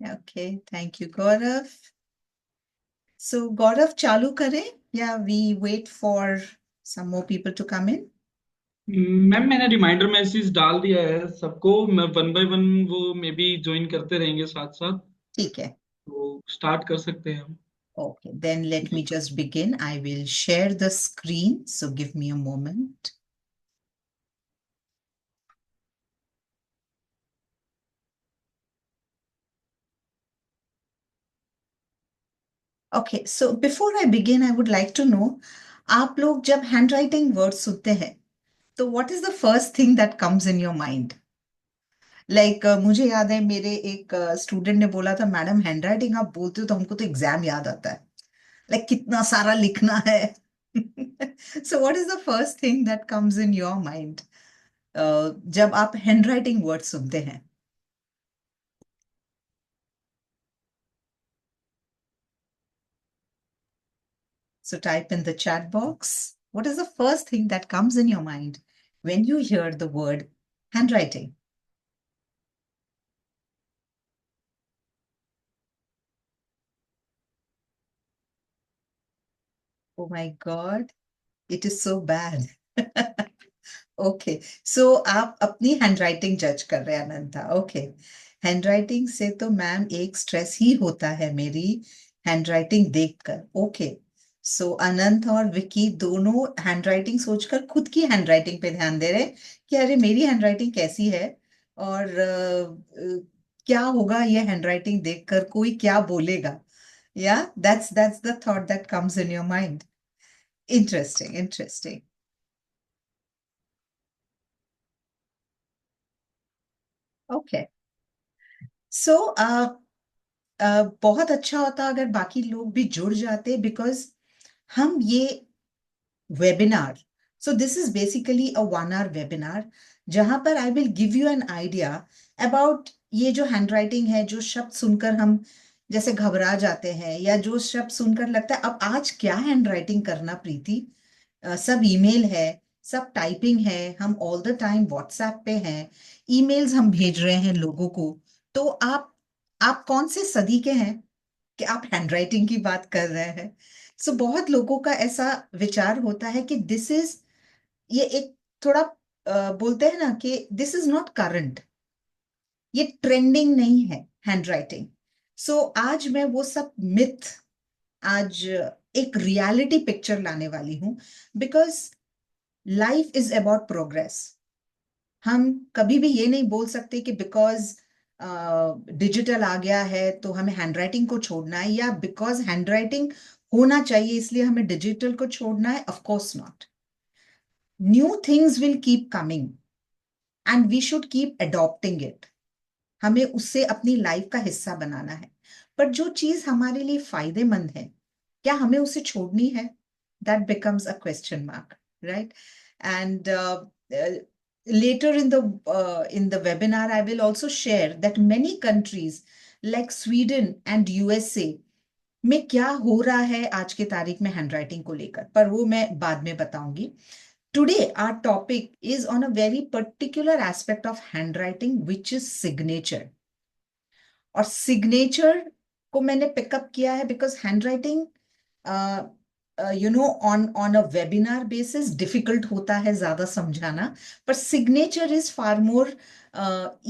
Okay, thank you, Gaurav. So, Gaurav, चालू करें या we wait for some more people to come in? Ma'am मैंने reminder message डाल दिया है सबको। मैं वन बाय वन वो मे बी ज्वाइन करते रहेंगे साथ साथ। ठीक है. तो स्टार्ट कर सकते हैं हम। Okay, then let me ji. just begin. I will share the screen, so give me a moment. Okay, so before I begin, I would like to know, आप लोग जब handwriting words सुनते हैं, तो what is the first thing that comes in your mind? Like मुझे याद है मेरे एक स्टूडेंट ने बोला था, मैडम हैंडराइटिंग आप बोलते हो तो हमको तो एग्जाम याद आता है. लाइक कितना सारा लिखना है. So what is the first thing that comes in your mind जब आप हैंडराइटिंग वर्ड सुनते हैं? So type in the chat box. What is the first thing that comes in your mind when you hear the word handwriting? Oh my God, it is so bad. Okay, so आप अपनी handwriting जज कर रहे हैं अनंता. Okay, handwriting से तो ma'am एक stress ही होता है मेरी हैंडराइटिंग देखकर. ओके, सो अनंत और विकी दोनों हैंडराइटिंग सोचकर खुद की हैंडराइटिंग पे ध्यान दे रहे हैं कि अरे मेरी हैंडराइटिंग कैसी है और क्या होगा ये हैंडराइटिंग देखकर, कोई क्या बोलेगा. या that's the thought that comes in your mind. Interesting, interesting. Okay, so बहुत अच्छा होता अगर बाकी लोग भी जुड़ जाते, बिकॉज हम ये webinar, so this is basically a 1 hour webinar जहां पर I will give you an idea about ये जो हैंडराइटिंग है, जो शब्द सुनकर हम जैसे घबरा जाते हैं या जो शब्द सुनकर लगता है अब आज क्या हैंडराइटिंग करना प्रीति. सब ईमेल है, सब टाइपिंग है, हम ऑल द टाइम व्हाट्सएप पे हैं, ईमेल्स हम भेज रहे हैं लोगों को. तो आप कौन से सदी के हैं कि आप हैंडराइटिंग की बात कर रहे हैं? सो बहुत लोगों का ऐसा विचार होता है कि दिस इज, ये एक थोड़ा बोलते हैं ना कि दिस इज नॉट करंट, ये ट्रेंडिंग नहीं है हैंडराइटिंग. सो आज मैं वो सब मिथ, आज एक रियलिटी पिक्चर लाने वाली हूं. Because life is about progress. हम कभी भी ये नहीं बोल सकते कि बिकॉज डिजिटल आ गया है तो हमें हैंडराइटिंग को छोड़ना है, या बिकॉज हैंडराइटिंग होना चाहिए इसलिए हमें डिजिटल को छोड़ना है. Of course not. New things will keep coming and we should keep adopting it. हमें उससे अपनी लाइफ का हिस्सा बनाना है. पर जो चीज हमारे लिए फायदेमंद है, क्या हमें उसे छोड़नी है? That becomes a question mark, right? And later in the webinar I will also share that many countries like Sweden and USA में क्या हो रहा है आज के तारीख में हैंडराइटिंग को लेकर, पर वो मैं बाद में बताऊंगी. Today, our topic is on a very particular aspect of handwriting, which is signature. और सिग्नेचर को मैंने पिकअप किया है because handwriting on a webinar basis difficult होता है ज्यादा समझाना, पर signature is far more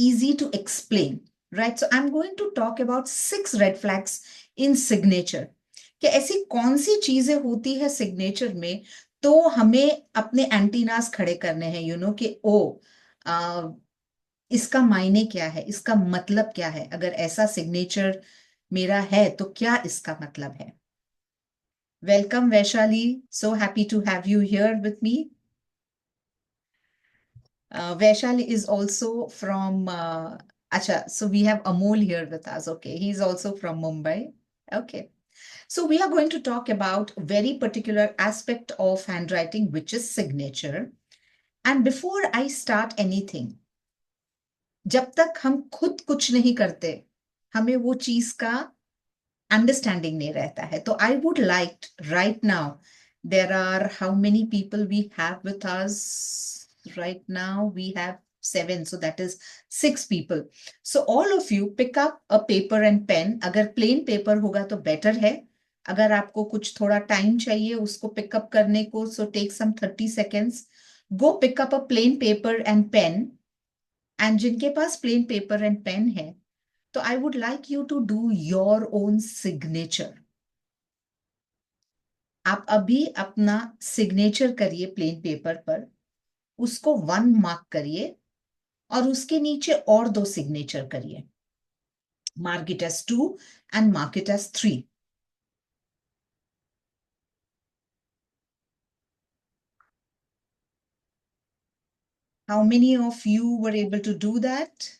easy to explain. Right, so I am going to talk about 6 red flags in signature. कि ऐसी कौन सी चीजें होती है सिग्नेचर में तो हमें अपने एंटीनास खड़े करने हैं, कि ओ, इसका मायने क्या है, इसका मतलब क्या है, अगर ऐसा सिग्नेचर मेरा है तो क्या इसका मतलब है. Welcome Vaishali, so happy to have you here with me. Vaishali is also from Acha, so we have Amol here with us. Okay, he's also from Mumbai. Okay, so we are going to talk about a very particular aspect of handwriting, which is signature. And before I start anything, जब तक हम खुद कुछ नहीं करते, हमें वो चीज का अंडरस्टैंडिंग नहीं रहता है. तो I would like right now, there are how many people we have with us right now? We have 7, so that is 6 people. So all of you pick up a paper and pen. अगर plain paper होगा तो better है. अगर आपको कुछ थोड़ा time चाहिए उसको pick up करने को, so take some 30 seconds. Go pick up a plain paper and pen. And जिनके पास plain paper and pen है, तो I would like you to do your own signature. आप अभी अपना signature करिए plain paper पर, उसको 1 mark करिए और उसके नीचे और 2 सिग्नेचर करिए. Mark it as 2 and mark it as 3. How many of you were able to do that?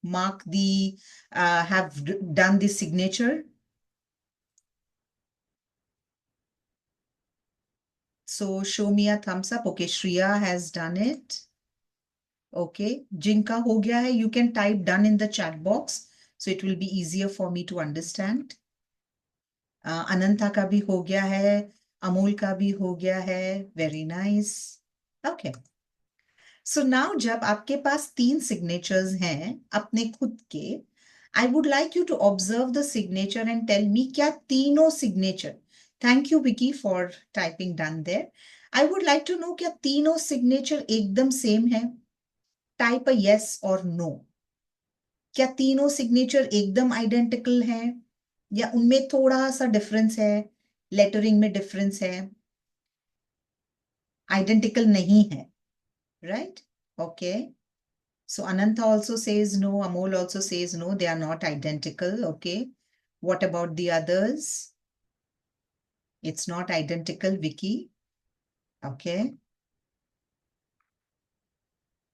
Mark the, have done the signature. So show me a thumbs up. Okay, Shreya has done it. Okay, जिनका हो गया है, you can type done in the chat box. So it will be easier for me to understand. अनंता का भी हो गया है, अमोल का भी हो गया है. Very nice. Okay. So now जब आपके पास 3 signatures हैं अपने खुद के, I would like you to observe the signature and tell me क्या तीनों signature. Thank you Vicky for typing done there. I would like to know क्या तीनों signature एकदम same है. Type a yes or no. क्या तीनों signature एकदम identical हैं या उनमें थोड़ा सा difference है, lettering में difference है, identical नहीं है, right? Okay. So Ananta also says no, Amol also says no, they are not identical. Okay. What about the others? It's not identical, Vicky. Okay.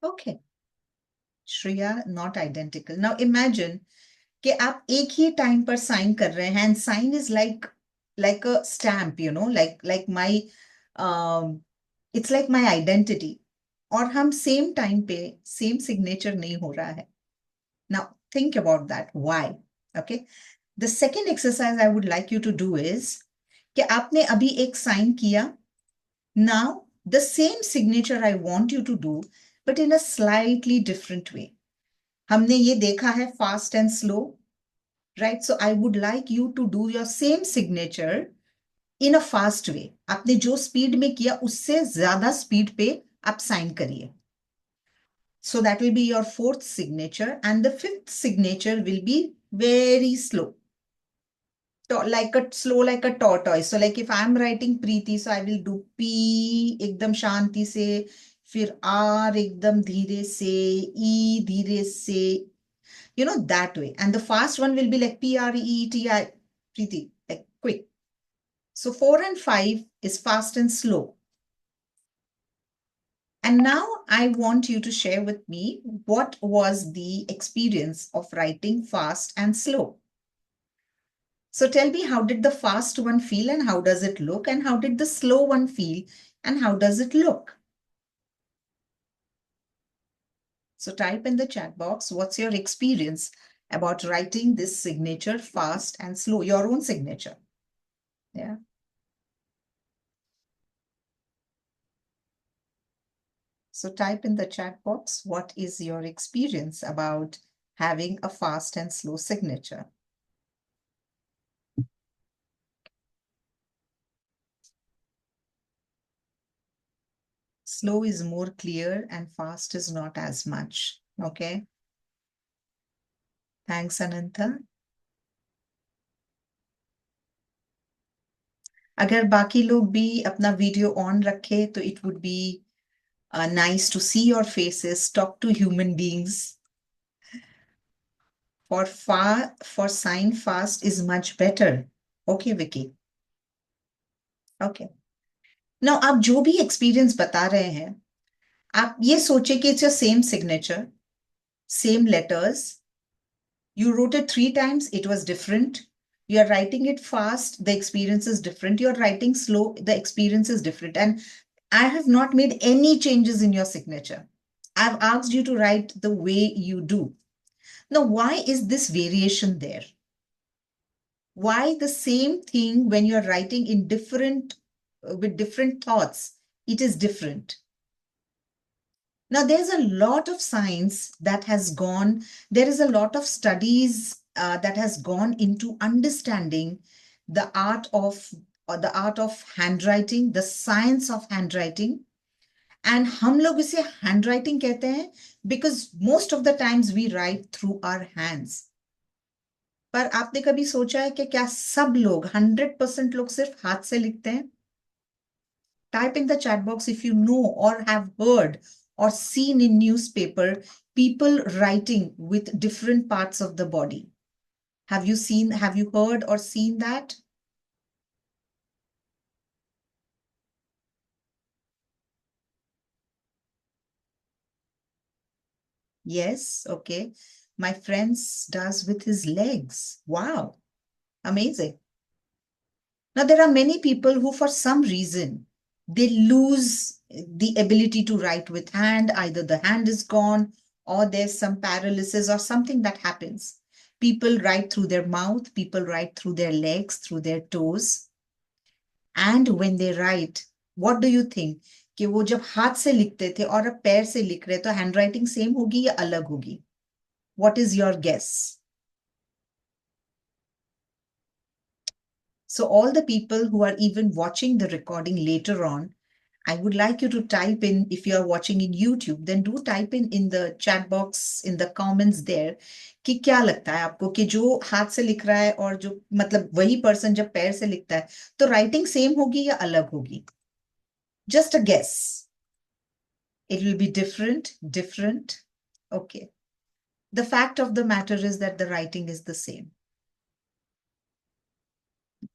Okay. Shreya, not identical. Now imagine कि आप एक ही time पर sign कर रहे हैं, and sign is like a stamp, you know, like my it's like my identity. और हम same time पे सेम सिग्नेचर नहीं हो रहा है. Now think about that. Why? Okay. The second exercise I would like you to do is कि आपने अभी एक साइन किया. Now the same signature I want you to do, but in a slightly different way. हमने ये देखा है fast and slow, right? So I would like you to do your same signature in a fast way. आपने जो speed में किया उससे ज्यादा स्पीड पे आप साइन करिए. So that will be your 4th signature, and the 5th signature will be very slow. Like a slow, like a tortoise. So like if I'm writing Preeti, so I will do P एकदम शांति से, फिर R एकदम धीरे से, E धीरे से, you know, that way. And the fast one will be like Preeti, Preeti, like quick. So 4 and 5 is fast and slow. And now I want you to share with me what was the experience of writing fast and slow. So tell me, how did the fast one feel and how does it look? And how did the slow one feel and how does it look? So type in the chat box, what's your experience about writing this signature fast and slow, your own signature? Yeah. So type in the chat box, what is your experience about having a fast and slow signature? Slow is more clear and fast is not as much. Okay. Thanks, Ananta. अगर बाकी लोग भी अपना video on रखे तो it would be nice to see your faces, talk to human beings. For sign fast is much better. Okay, Vicky. Okay. Now, आप जो भी experience बता रहे हैं, आप ये सोचे कि it's your same signature, same letters. You wrote it 3 times, it was different. You're writing it fast, the experience is different. You're writing slow, the experience is different. And I have not made any changes in your signature. I've asked you to write the way you do. Now, why is this variation there? Why the same thing when you're writing in different, with different thoughts, it is different? Now, there's a lot of science that has gone, there is a lot of studies that has gone into understanding the art of the art of handwriting, the science of handwriting. And हम लोग इसे handwriting कहते हैं because most of the times we write through our hands. पर आपने कभी सोचा है कि क्या सब लोग 100% लोग सिर्फ हाथ से लिखते हैं? Type in the chat box if you know or have heard or seen in newspaper people writing with different parts of the body. Have you seen, have you heard or seen that? Yes, okay. My friends does with his legs. Wow, amazing. Now, there are many people who, for some reason, they lose the ability to write with hand. Either the hand is gone or there's some paralysis or something that happens. People write through their mouth, people write through their legs, through their toes. And when they write, what do you think? कि वो जब हाथ से लिखते थे और अब पैर से लिख रहे तो हैंडराइटिंग सेम होगी या अलग होगी? What is your guess? So all the people who are even watching the recording later on, I would like you to type in, if you are watching in YouTube, then do type in the chat box, in the comments there, कि क्या लगता है आपको कि जो हाथ से लिख रहा है और जो मतलब वही पर्सन जब पैर से लिखता है तो राइटिंग सेम होगी या अलग होगी? Just a guess. It will be different, different. Okay. The fact of the matter is that the writing is the same.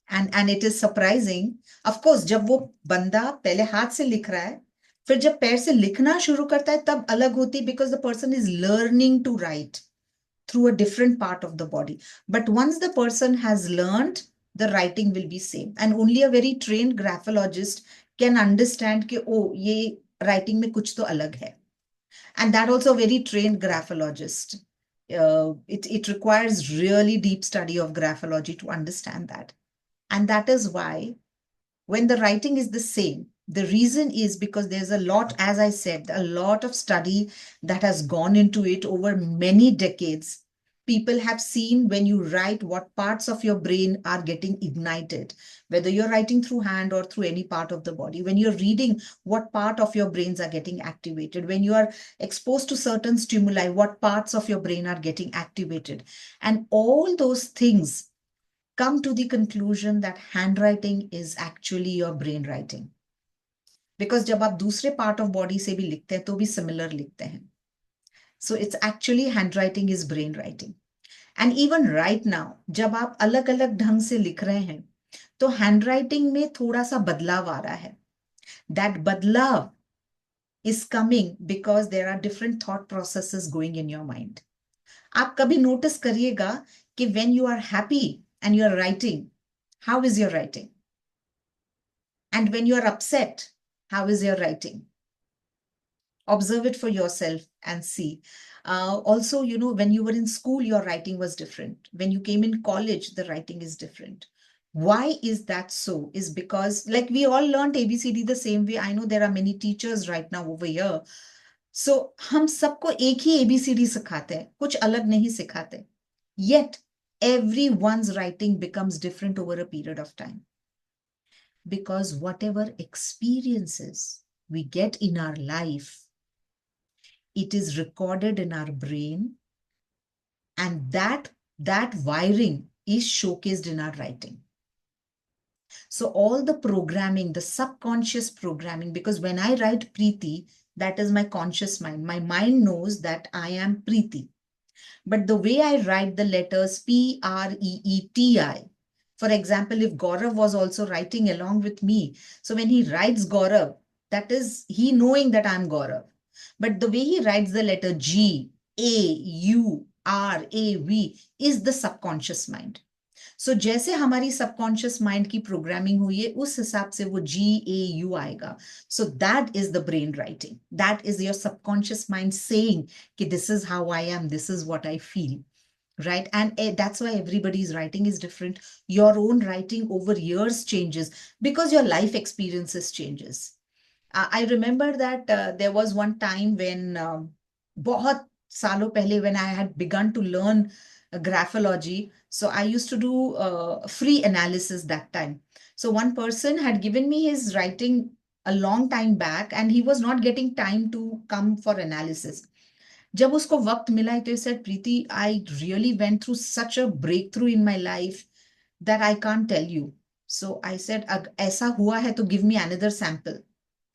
And it is surprising. Of course, जब वो बंदा पहले हाथ से लिख रहा है, फिर जब पैर से लिखना शुरू करता है तब अलग होती है because the person is learning to write through a different part of the body. But once the person has learned, the writing will be same. And only a very trained graphologist can understand कि oh ये writing में कुछ तो अलग है. And that also a very trained graphologist. It requires really deep study of graphology to understand that. And that is why when the writing is the same, the reason is because there's a lot, as I said, a lot of study that has gone into it over many decades. People have seen when you write what parts of your brain are getting ignited, whether you're writing through hand or through any part of the body. When you're reading, what part of your brains are getting activated. When you are exposed to certain stimuli, what parts of your brain are getting activated. And all those things come to the conclusion that handwriting is actually your brain writing. Because जब आप दूसरे part of body से भी लिखते हैं तो भी similar लिखते हैं. So it's actually handwriting is brain writing. And even right now, जब आप अलग अलग ढंग से लिख रहे हैं तो handwriting में थोड़ा सा बदलाव आ रहा है. That बदलाव is coming because there are different thought processes going in your mind. आप कभी notice करिएगा कि when you are happy and you are writing, how is your writing? And when you are upset, how is your writing? Observe it for yourself and see. Also, you know, when you were in school, your writing was different. When you came in college, the writing is different. Why is that so? Is because like we all learned ABCD the same way. I know there are many teachers right now over here. So हम सबको एक ही ABCD सिखाते हैं, कुछ अलग नहीं सिखाते. Yet everyone's writing becomes different over a period of time. Because whatever experiences we get in our life, it is recorded in our brain, and that wiring is showcased in our writing. So all the programming, the subconscious programming, because when I write Preeti, that is my conscious mind. My mind knows that I am Preeti. But the way I write the letters Preeti, for example, if Gaurav was also writing along with me, so when he writes Gaurav, that is he knowing that I'm Gaurav. But the way he writes the letter G, A, U, R, A, V is the subconscious mind. So जैसे हमारी subconscious mind की programming हुई है, उस हिसाब से वो GAU आएगा. So that is the brain writing. That is your subconscious mind saying कि this is how I am, this is what I feel. Right. And that's why everybody's writing is different. Your own writing over years changes because your life experiences changes. I remember that there was one time when बहुत सालों पहले when I had begun to learn graphology. So I used to do free analysis that time. So one person had given me his writing a long time back, and he was not getting time to come for analysis. जब उसको वक्त मिला तो he said, Preeti, I really went through such a breakthrough in my life that I can't tell you. So I said, ऐसा हुआ है तो give me another sample.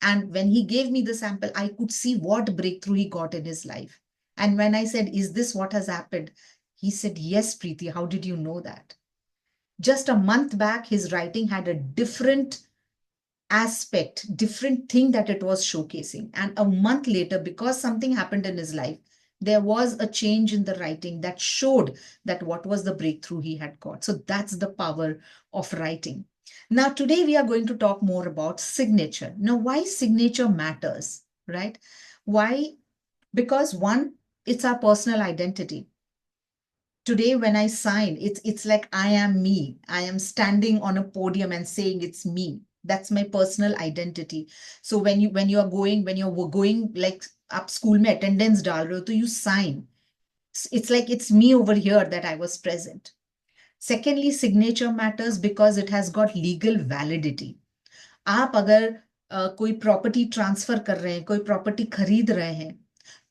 And when he gave me the sample, I could see what breakthrough he got in his life. And when I said, is this what has happened? He said, yes, Preeti, how did you know that? Just a month back, his writing had a different aspect, different thing that it was showcasing. And a month later, because something happened in his life, there was a change in the writing that showed that what was the breakthrough he had got. So that's the power of writing. Now, today we are going to talk more about signature. Now, why signature matters, right? Why? Because one, it's our personal identity. Today when I sign, it's like I am me. I am standing on a podium and saying it's me. That's my personal identity. So when you're going like up school में attendance डाल रहे हो तो you sign. It's like it's me over here that I was present. Secondly, signature matters because it has got legal validity. आप अगर कोई property transfer कर रहे हैं, कोई प्रॉपर्टी खरीद रहे हैं,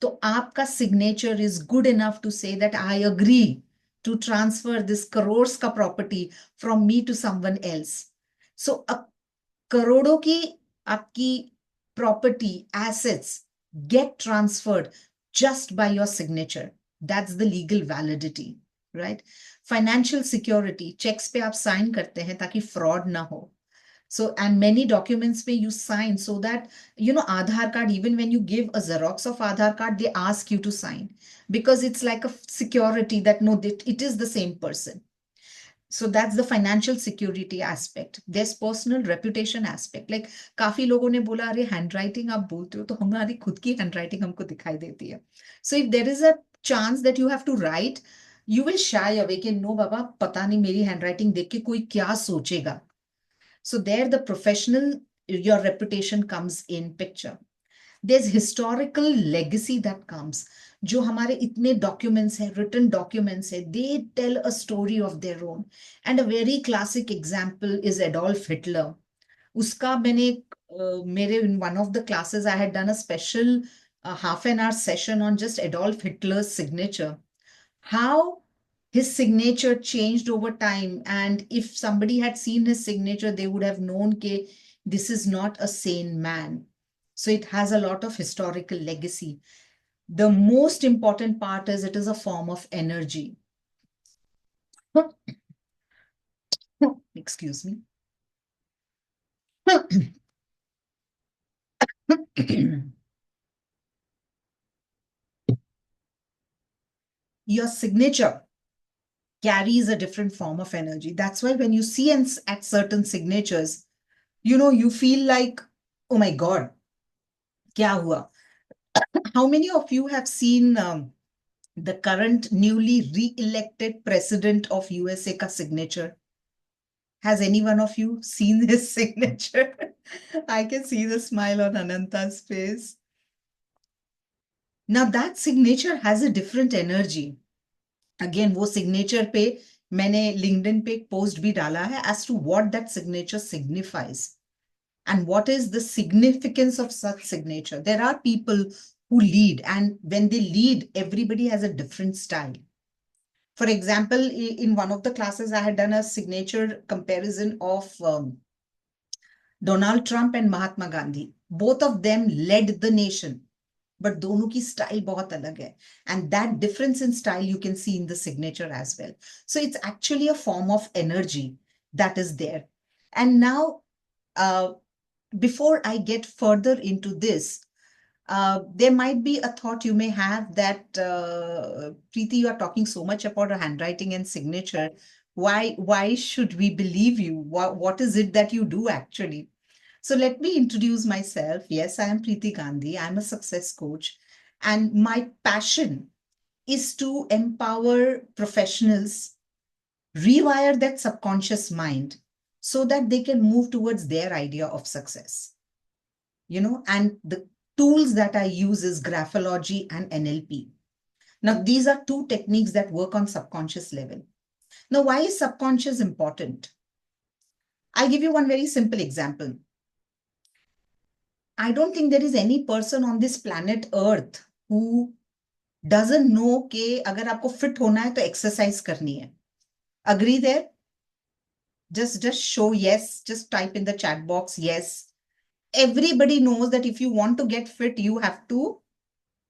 तो आपका signature is good enough to say that I agree to transfer this crores का property from me to someone else. So करोड़ों की आपकी property assets get transferred just by your signature. That's the legal validity, right? Financial security, checks पे आप sign करते हैं ताकि fraud ना हो. So, and many documents where you sign so that, Aadhaar card, even when you give a Xerox of Aadhaar card, they ask you to sign because it's like a security that no, that it is the same person. So that's the financial security aspect. There's personal reputation aspect. Like काफी लोगों ने बोला अरे handwriting आप बोलते हो तो हमारी खुद की handwriting हमको दिखाई देती है. So if there is a chance that you have to write, you will shy away कि no बाबा पता नहीं मेरी handwriting देख के कोई क्या सोचेगा. So there the professional, your reputation comes in picture. There's historical legacy that comes. जो हमारे इतने documents हैं, written documents हैं, they tell a story of their own. And a very classic example is Adolf Hitler. उसका मैंने मेरे in one of the classes I had done a special half an hour session on just Adolf Hitler's signature. How his signature changed over time, and if somebody had seen his signature they would have known that this is not a sane man. So it has a lot of historical legacy. The most important part is it is a form of energy. Excuse me. Your signature carries a different form of energy. That's why when you see at certain signatures, you feel like, oh my God, kya hua? How many of you have seen the current newly re-elected president of USA ka signature? Has any one of you seen his signature? I can see the smile on Ananta's face. Now that signature has a different energy. Again, वो signature पे मैंने LinkedIn पे एक post भी डाला है as to what that signature signifies and what is the significance of such signature. There are people who lead, and when they lead, everybody has a different style. For example, in one of the classes, I had done a signature comparison of Donald Trump and Mahatma Gandhi. Both of them led the nation, but दोनों की style बहुत अलग है. And that difference in style you can see in the signature as well. So it's actually a form of energy that is there. And now, before I get further into this, there might be a thought you may have that, Preeti, you are talking so much about a handwriting and signature. Why should we believe you? What is it that you do actually? So let me introduce myself. Yes, I am Preeti Gandhi. I'm a success coach. And my passion is to empower professionals, rewire that subconscious mind so that they can move towards their idea of success. and the tools that I use is graphology and NLP. Now, these are two techniques that work on subconscious level. Now, why is subconscious important? I'll give you one very simple example. I don't think there is any person on this planet Earth who doesn't know कि अगर आपको fit होना है तो exercise करनी है. Agree there? Just show yes. Just type in the chat box yes. Everybody knows that if you want to get fit, you have to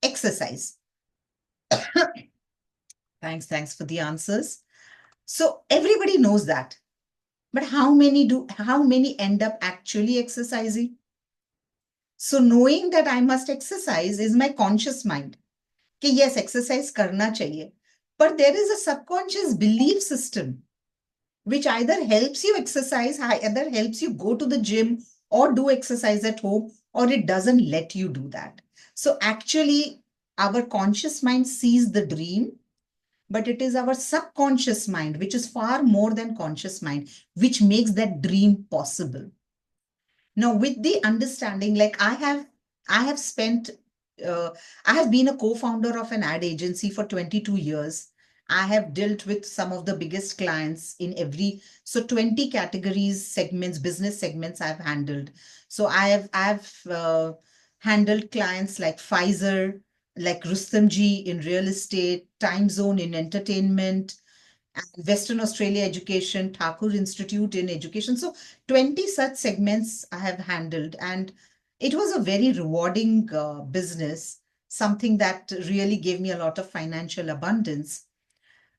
exercise. Thanks for the answers. So everybody knows that. But how many end up actually exercising? So knowing that I must exercise is my conscious mind. कि yes, exercise करना चाहिए. But there is a subconscious belief system which either helps you exercise, either helps you go to the gym or do exercise at home, or it doesn't let you do that. So actually, our conscious mind sees the dream, but it is our subconscious mind, which is far more than conscious mind, which makes that dream possible. Now, with the understanding, like I have spent, I have been a co-founder of an ad agency for 22 years. I have dealt with some of the biggest clients in so 20 categories, segments, business segments I've handled. So I've handled clients like Pfizer, like Rustamji in real estate, Time Zone in entertainment, and Western Australia Education, Thakur Institute in education. So 20 such segments I have handled. And it was a very rewarding business, something that really gave me a lot of financial abundance.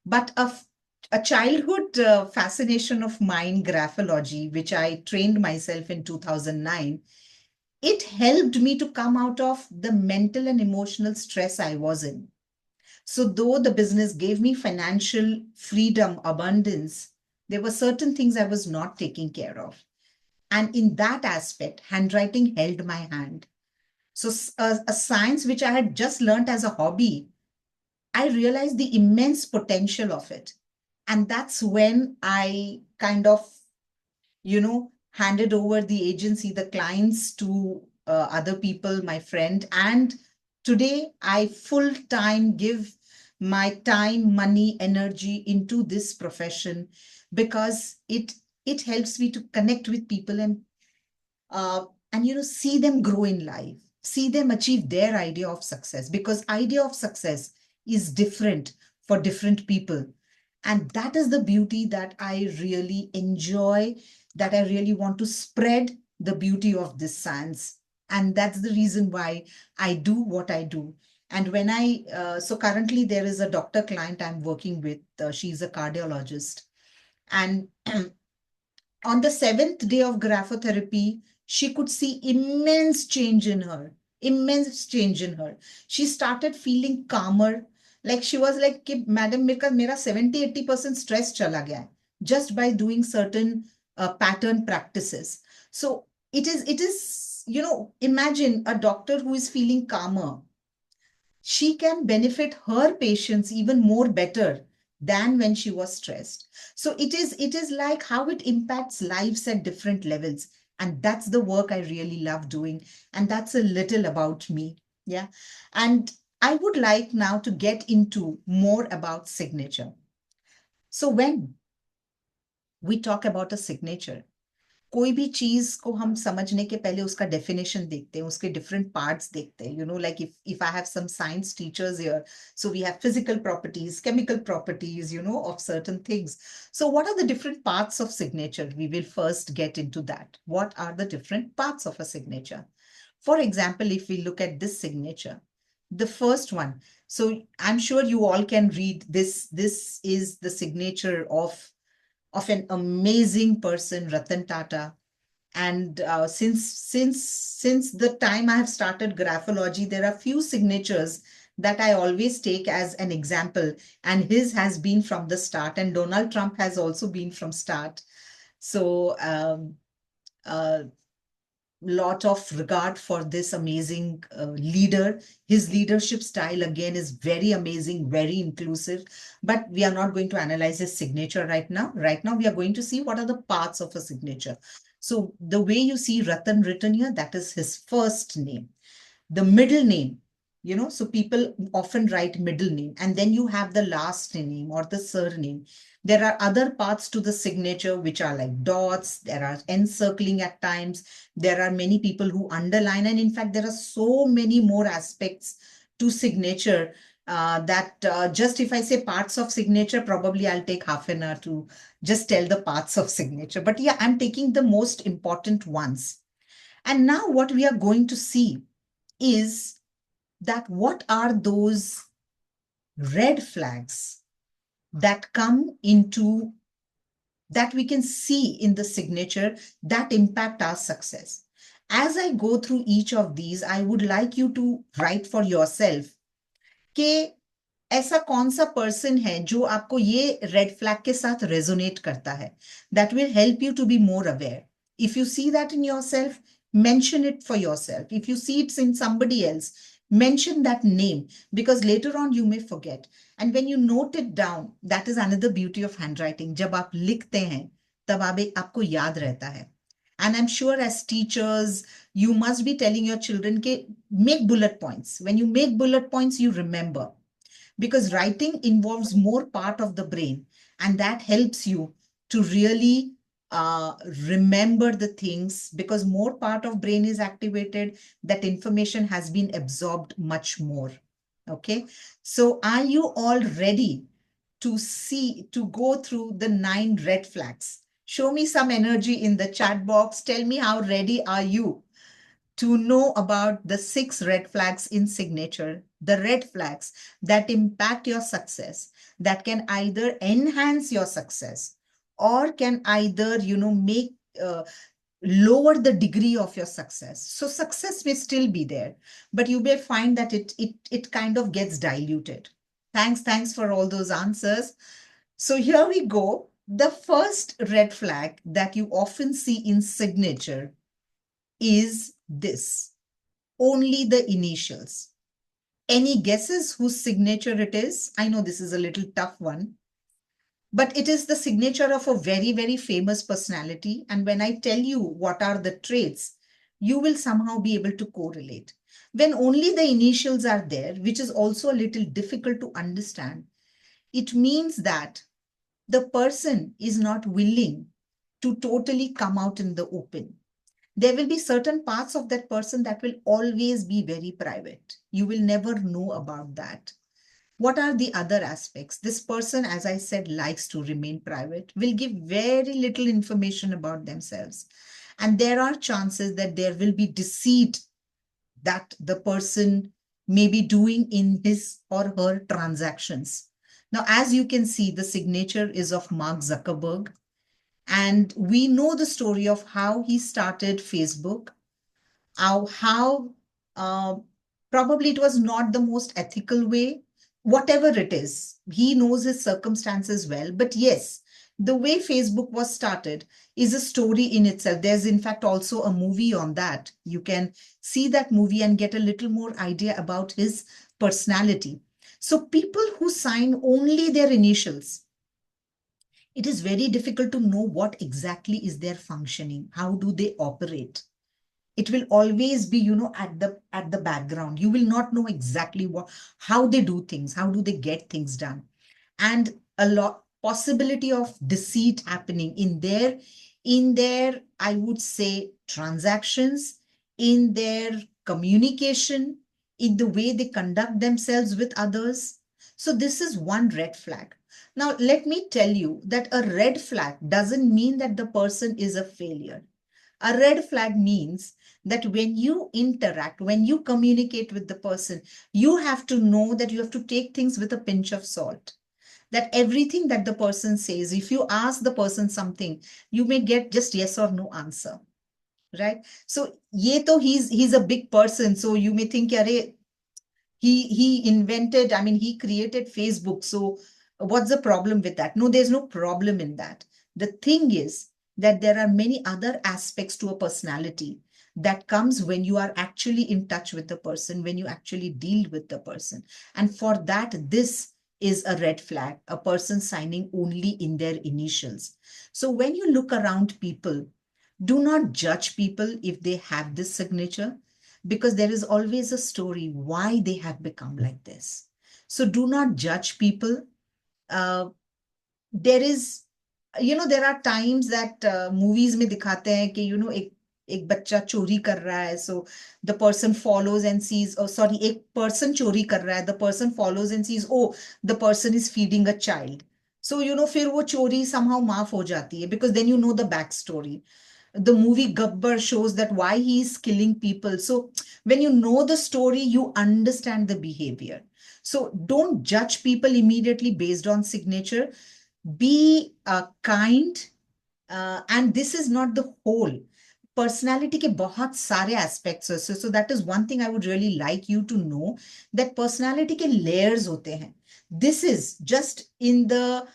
But a childhood fascination of mine, graphology, which I trained myself in 2009, it helped me to come out of the mental and emotional stress I was in. So, though the business gave me financial freedom, abundance, there were certain things I was not taking care of. And in that aspect, handwriting held my hand. So, a science which I had just learned as a hobby, I realized the immense potential of it. And that's when I kind of, handed over the agency, the clients to other people, my friend. And today I full time give my time, money, energy into this profession because it helps me to connect with people uh, and see them grow in life, see them achieve their idea of success, because idea of success is different for different people. And that is the beauty that I really enjoy, that I really want to spread the beauty of this science. And that's the reason why I do what I do. And when so currently there is a doctor client I'm working with. She's a cardiologist. And on the seventh day of graphotherapy, she could see immense change in her, immense change in her. She started feeling calmer. Like she was like, कि madam, मेरा 70-80% stress चला गया है just by doing certain pattern practices. So it is, imagine a doctor who is feeling calmer, she can benefit her patients even more better than when she was stressed. So it is like how it impacts lives at different levels. And that's the work I really love doing. And that's a little about me. Yeah. And I would like now to get into more about signature. So when we talk about a signature, कोई भी चीज को हम समझने के पहले उसका definition देखते हैं, उसके डिफरेंट पार्ट्स देखते हैं. Like if I have some science teachers here, so we have physical properties, chemical properties, of certain things. So what are the different parts of signature? We will first get into that. What are the different parts of a signature? For example, if we look at this signature, the first one, so I'm sure you all can read this. This is the signature of an amazing person, Ratan Tata. And since the time I have started graphology, there are few signatures that I always take as an example, and his has been from the start, and Donald Trump has also been from start. So lot of regard for this amazing leader. His leadership style, again, is very amazing, very inclusive. But we are not going to analyze his signature right now. Right now, we are going to see what are the parts of a signature. So the way you see Ratan written here, that is his first name. The middle name, so people often write middle name, and then you have the last name or the surname. There are other parts to the signature which are like dots, there are encircling at times, there are many people who underline, and in fact there are so many more aspects to signature, that just if I say parts of signature, probably I'll take half an hour to just tell the parts of signature. But yeah, I'm taking the most important ones. And now what we are going to see is that what are those red flags that come into, that we can see in the signature, that impact our success. As I go through each of these, I would like you to write for yourself कि ऐसा कौन सा person है जो आपको ये red flag के साथ रेजोनेट करता है, that will help you to be more aware. If you see that in yourself, mention it for yourself. If you see it's in somebody else, mention that name, because later on you may forget. And when you note it down, that is another beauty of handwriting. जब आप लिखते हैं तब आपको याद रहता है. And I'm sure as teachers, you must be telling your children ke make bullet points. When you make bullet points, you remember, because writing involves more part of the brain, and that helps you to really remember the things, because more part of brain is activated, that information has been absorbed much more. Okay, so are you all ready to go through the 9 red flags? Show me some energy in the chat box. Tell me how ready are you to know about the 6 red flags in signature, the red flags that impact your success, that can either enhance your success or can either, make lower the degree of your success. So success may still be there, but you may find that it kind of gets diluted. Thanks for all those answers. So here we go. The first red flag that you often see in signature is this: only the initials. Any guesses whose signature it is? I know this is a little tough one, but it is the signature of a very, very famous personality. And when I tell you what are the traits, you will somehow be able to correlate. When only the initials are there, which is also a little difficult to understand, it means that the person is not willing to totally come out in the open. There will be certain parts of that person that will always be very private. You will never know about that. What are the other aspects? This person, as I said, likes to remain private, will give very little information about themselves. And there are chances that there will be deceit that the person may be doing in his or her transactions. Now, as you can see, the signature is of Mark Zuckerberg. And we know the story of how he started Facebook, how probably it was not the most ethical way, whatever it is. He knows his circumstances well. But yes, the way Facebook was started is a story in itself. There's, in fact, also a movie on that. You can see that movie and get a little more idea about his personality. So people who sign only their initials, it is very difficult to know what exactly is their functioning. How do they operate? It will always be, at the background. You will not know exactly how they do things, how do they get things done. And a lot possibility of deceit happening in their, I would say, transactions, in their communication, in the way they conduct themselves with others. So this is one red flag. Now, let me tell you that a red flag doesn't mean that the person is a failure. A red flag means that when you interact, when you communicate with the person, you have to know that you have to take things with a pinch of salt. That everything that the person says, if you ask the person something, you may get just yes or no answer, right? So, he's a big person. So you may think, Yare, he invented, I mean, he created Facebook. So what's the problem with that? No, there's no problem in that. The thing is that there are many other aspects to a personality that comes when you are actually in touch with the person, when you actually deal with the person. And for that, this is a red flag, a person signing only in their initials. So when you look around people, Do not judge people if they have this signature, because there is always a story why they have become like this. So do not judge people. uh, there is, there are times that movies में दिखाते हैं कि एक एक बच्चा चोरी कर रहा है, so the person follows and sees, oh sorry, एक person चोरी कर रहा है, the person follows and sees, oh, the person is feeding a child. So फिर वो चोरी somehow माफ हो जाती है, because then you know the backstory. The movie Gabbar shows that why he is killing people. So when you know the story, you understand the behavior. So don't judge people immediately based on signature. Be kind, and this is not the whole. Personality के बहुत सारे aspects हैं. So that is one thing I would really like you to know, that personality के layers होते हैं. This is just in the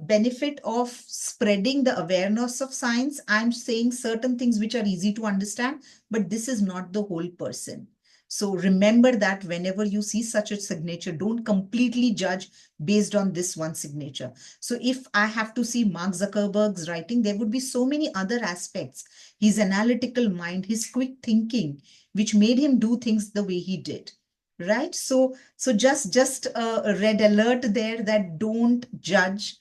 benefit of spreading the awareness of science. I'm saying certain things which are easy to understand, but this is not the whole person. So remember that whenever you see such a signature, don't completely judge based on this one signature. So if I have to see Mark Zuckerberg's writing, there would be so many other aspects. His analytical mind, his quick thinking, which made him do things the way he did. Right? So just a red alert there, that don't judge.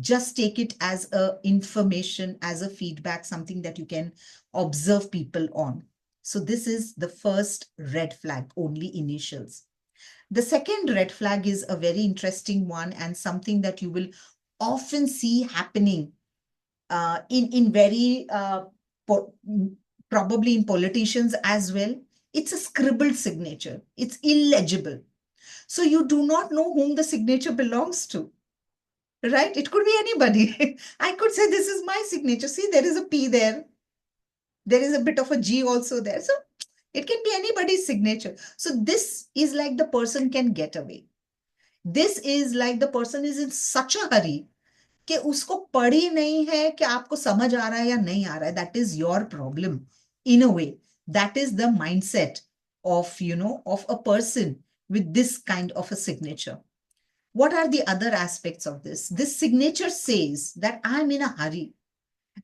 Just take it as a information, as a feedback, something that you can observe people on. So this is the first red flag, only initials. The second red flag is a very interesting one, and something that you will often see happening in very probably in politicians as well. It's a scribbled signature. It's illegible. So you do not know whom the signature belongs to, right? It could be anybody. I could say, this is my signature. See, there is a P there. There is a bit of a G also there. So it can be anybody's signature. So this is like the person can get away. This is like the person is in such a hurry कि उसको पड़ी नहीं है कि आपको समझ आ रहा है या नहीं आ रहा है. That is your problem in a way. That is the mindset of, of a person with this kind of a signature. What are the other aspects of this? This signature says that I'm in a hurry.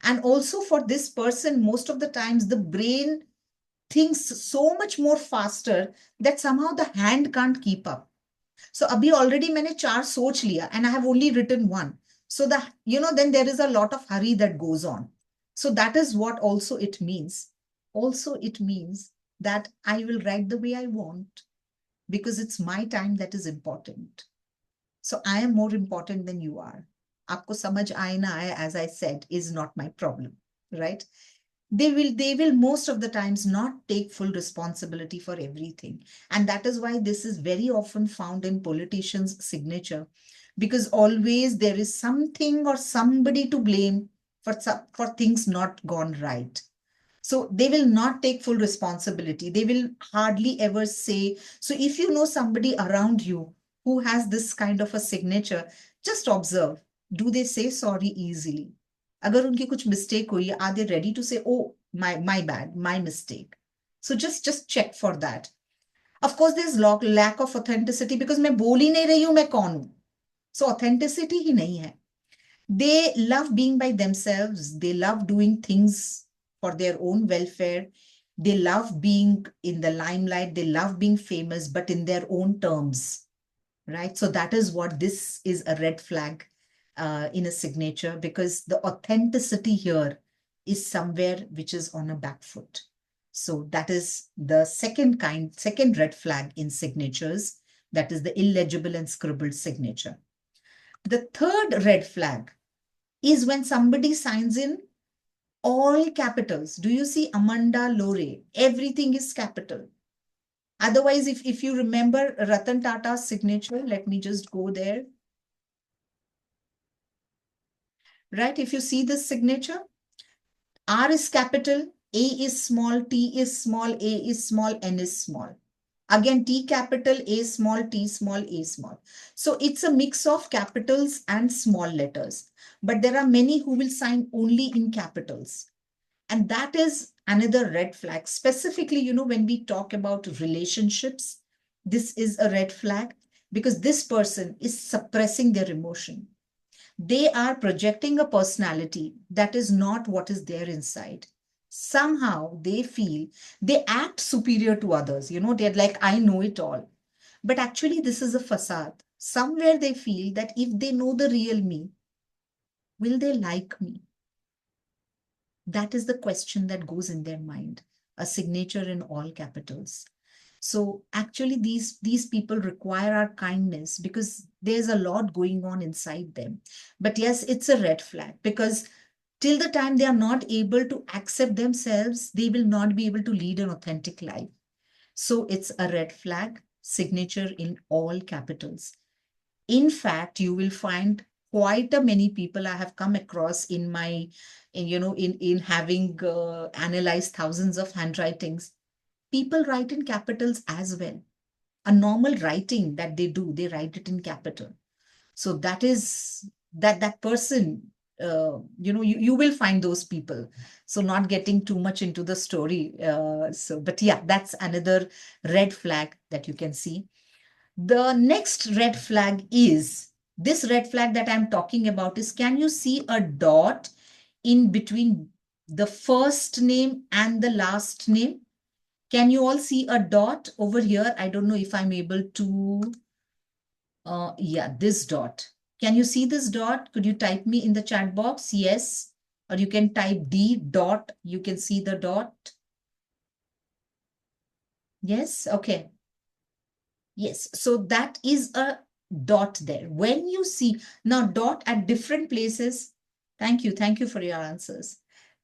And also for this person, most of the times the brain thinks so much more faster that somehow the hand can't keep up. So abhi already मैंने चार सोच लिया and I have only written one. So then there is a lot of hurry that goes on. So that is what also it means. Also it means that I will write the way I want, because it's my time that is important. So I am more important than you are. आपको समझ आए ना आए, as I said, is not my problem, right? They will most of the times not take full responsibility for everything. And that is why this is very often found in politicians' signature, because always there is something or somebody to blame for things not gone right. So they will not take full responsibility. They will hardly ever say. So if you know somebody around you who has this kind of a signature, just observe. Do they say sorry easily? अगर उनकी कुछ mistake हुई, are they ready to say, oh, my bad, my mistake? So just check for that. Of course, there's lack of authenticity, because मैं बोल ही नहीं रही हूँ मैं कौन हूँ. So authenticity ही नहीं है. They love being by themselves. They love doing things for their own welfare. They love being in the limelight. They love being famous, but in their own terms, right? So that is what this is, a red flag in a signature, because the authenticity here is somewhere which is on a back foot. So that is the second red flag in signatures. That is the illegible and scribbled signature. The third red flag is when somebody signs in all capitals. Do you see Amanda Lore? Everything is capital. Otherwise, if you remember Ratan Tata's signature, let me just go there. Right? If you see this signature, R is capital, A is small, T is small, A is small, N is small. Again, T capital, A small, T small, A small. So it's a mix of capitals and small letters. But there are many who will sign only in capitals. And that is another red flag. Specifically, when we talk about relationships, this is a red flag, because this person is suppressing their emotion. They are projecting a personality that is not what is there inside. Somehow they feel they act superior to others. They're like, I know it all. But actually, this is a facade. Somewhere they feel that if they know the real me, will they like me? That is the question that goes in their mind. A signature in all capitals. So actually, these people require our kindness because there's a lot going on inside them. But yes, it's a red flag because till the time they are not able to accept themselves, they will not be able to lead an authentic life. So it's a red flag, signature in all capitals. In fact, you will find quite a many people I have come across in my, in having analyzed thousands of handwritings. People write in capitals as well. A normal writing that they do, they write it in capital. So that is that person. You will find those people. So not getting too much into the story. But yeah, that's another red flag that you can see. The next red flag is this red flag that I'm talking about is, can you see a dot in between the first name and the last name? Can you all see a dot over here? I don't know if I'm able to. Yeah, this dot. Can you see this dot? Could you type me in the chat box? Yes. Or you can type D dot. You can see the dot. Yes. Okay. Yes, so that is a dot there. When you see now dot at different places, thank you for your answers.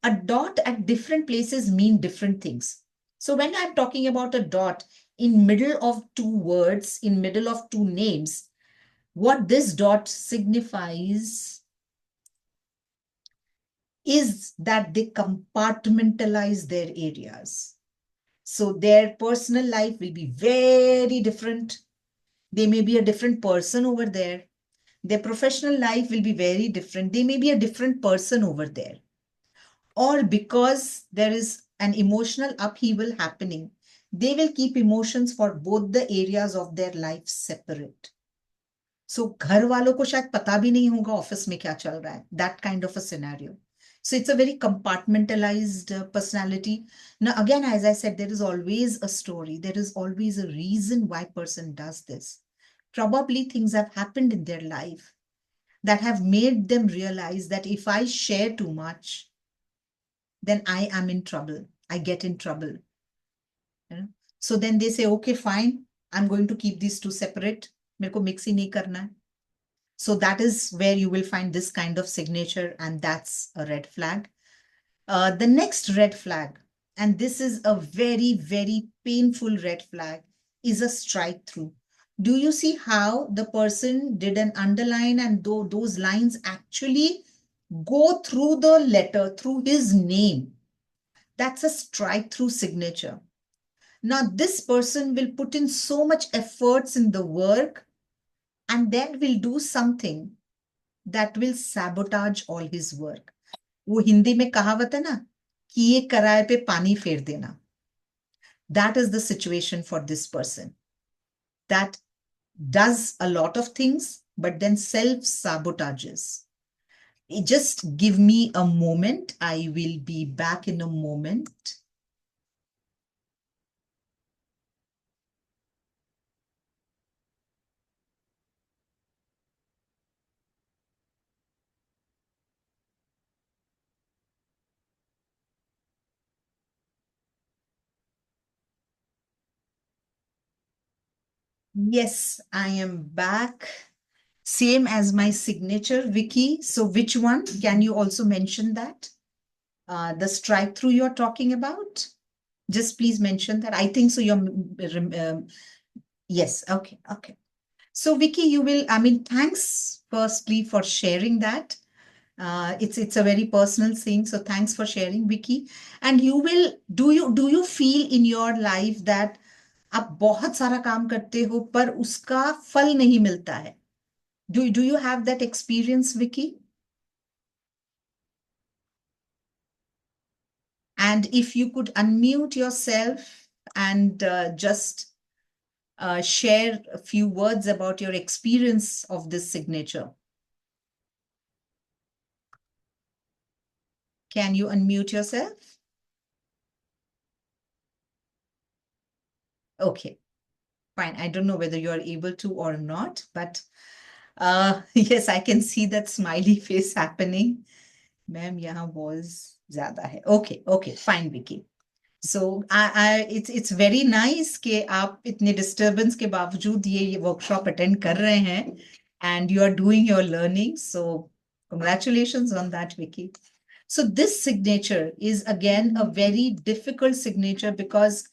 A dot at different places mean different things. So when I'm talking about a dot in middle of two words, in middle of two names, what this dot signifies is that they compartmentalize their areas. So their personal life will be very different. They may be a different person over there. Their professional life will be very different. They may be a different person over there. Or because there is an emotional upheaval happening, they will keep emotions for both the areas of their life separate. So घर वालों को शायद पता भी नहीं होगा office में क्या चल रहा है. That kind of a scenario. So it's a very compartmentalized personality. Now, again, as I said, there is always a story. There is always a reason why person does this. Probably things have happened in their life that have made them realize that if I share too much, then I am in trouble. I get in trouble. You know? So then they say, okay, fine, I'm going to keep these two separate. मेरे को mix ही नहीं करना है. So that is where you will find this kind of signature, and that's a red flag. The next red flag, and this is a very, very painful red flag, is a strike through. Do you see how the person did an underline and those lines actually go through the letter, through his name? That's a strike through signature. Now, this person will put in so much efforts in the work and then will do something that will sabotage all his work. वो हिंदी में कहावत है ना, किए कराए पे पानी फेर देना. That is the situation for this person that does a lot of things but then self sabotages. Just give me a moment. I will be back in a moment. Yes, I am back. Same as my signature, Vicky. So which one? Can you also mention that? The strike through you're talking about? Just please mention that. I think so. Yes. Okay. Okay. So Vicky, thanks firstly for sharing that. It's a very personal thing. So thanks for sharing, Vicky. And do you feel in your life that आप बहुत सारा काम करते हो पर उसका फल नहीं मिलता है? Do you have that experience, Vicky? And if you could unmute yourself and just share a few words about your experience of this signature. Can you unmute yourself? Okay, fine. I don't know whether you are able to or not, but yes, I can see that smiley face happening. Ma'am, यहाँ walls ज़्यादा है. Okay, okay, fine, Vicky. So it's very nice कि आप इतने disturbance के बावजूद ये workshop attend कर रहे हैं and you are doing your learning. So congratulations on that, Vicky. So this signature is again a very difficult signature because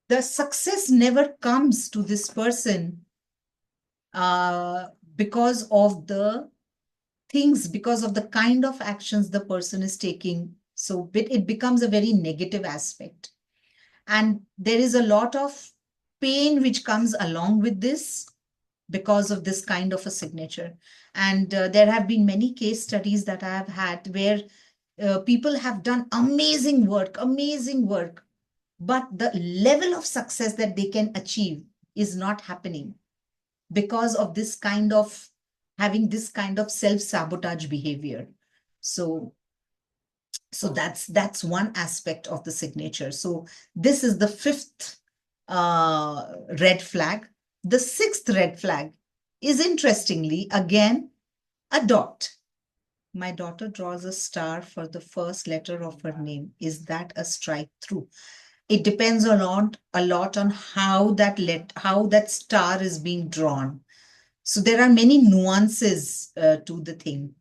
the success never comes to this person uh, because of the things, because of the kind of actions the person is taking. So it becomes a very negative aspect. And there is a lot of pain which comes along with this because of this kind of a signature. And there have been many case studies that I have had where people have done amazing work, but the level of success that they can achieve is not happening because of this kind of having this kind of self-sabotage behavior. So that's one aspect of the signature. So this is the fifth red flag. The sixth red flag is interestingly again a dot. My daughter draws a star for the first letter of her name. Is that a strike through? It depends a lot on how that star is being drawn. So there are many nuances to the thing.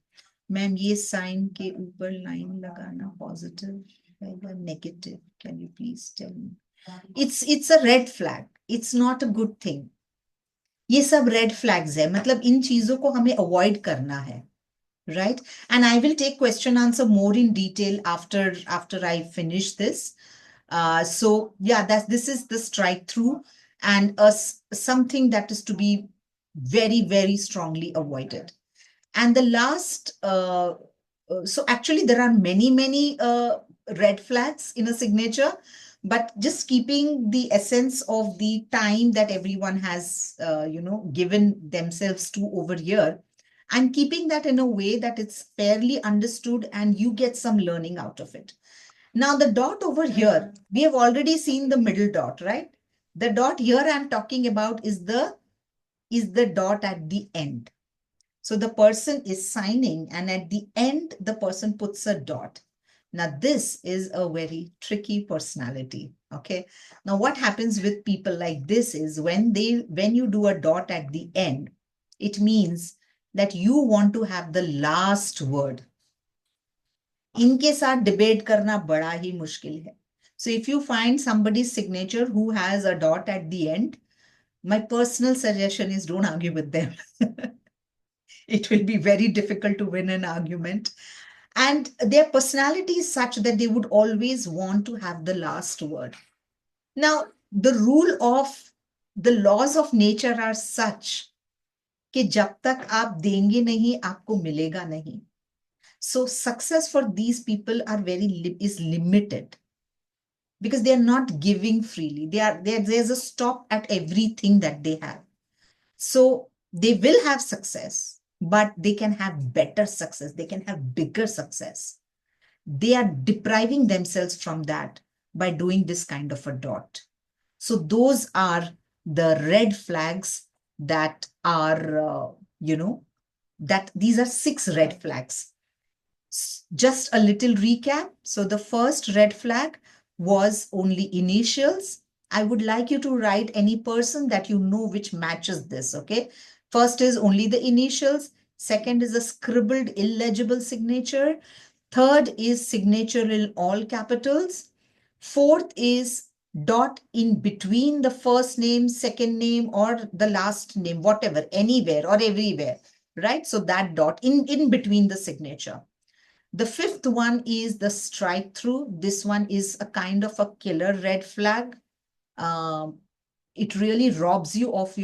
Ma'am ये sign के ऊपर line लगाना positive है या negative, can you please tell me? It's a red flag, it's not a good thing. ये सब red flags है, मतलब इन चीजों को हमें अवॉइड करना है, right? And I will take question answer more in detail after I finish this. So yeah, this is the strike through and something that is to be very strongly avoided. And the last, so actually there are many red flags in a signature, but just keeping the essence of the time that everyone has, given themselves to over here, and keeping that in a way that it's fairly understood and you get some learning out of it. Now the dot over here, we have already seen the middle dot, right? The dot here I'm talking about is the dot at the end. So the person is signing and at the end, the person puts a dot. Now, this is a very tricky personality. Okay. Now, what happens with people like this is when you do a dot at the end, it means that you want to have the last word. इनके साथ debate करना बड़ा ही मुश्किल है. So if you find somebody's signature who has a dot at the end, my personal suggestion is don't argue with them. It will be very difficult to win an argument. And their personality is such that they would always want to have the last word. Now, the laws of nature are such कि जब तक आप देंगे नहीं, आपको मिलेगा नहीं. So success for these people is limited because they are not giving freely. There's a stop at everything that they have. So they will have success, but they can have better success. They can have bigger success. They are depriving themselves from that by doing this kind of a dot. So those are the red flags that are, that these are 6 red flags. Just a little recap. So the first red flag was only initials. I would like you to write any person that you know which matches this, okay? First is only the initials. Second is a scribbled illegible signature. Third is signature in all capitals. Fourth is dot in between the first name, second name, or the last name, whatever, anywhere or everywhere, right? So that dot in between the signature. The fifth one is the strike through. This one is a kind of a killer red flag. It really robs you of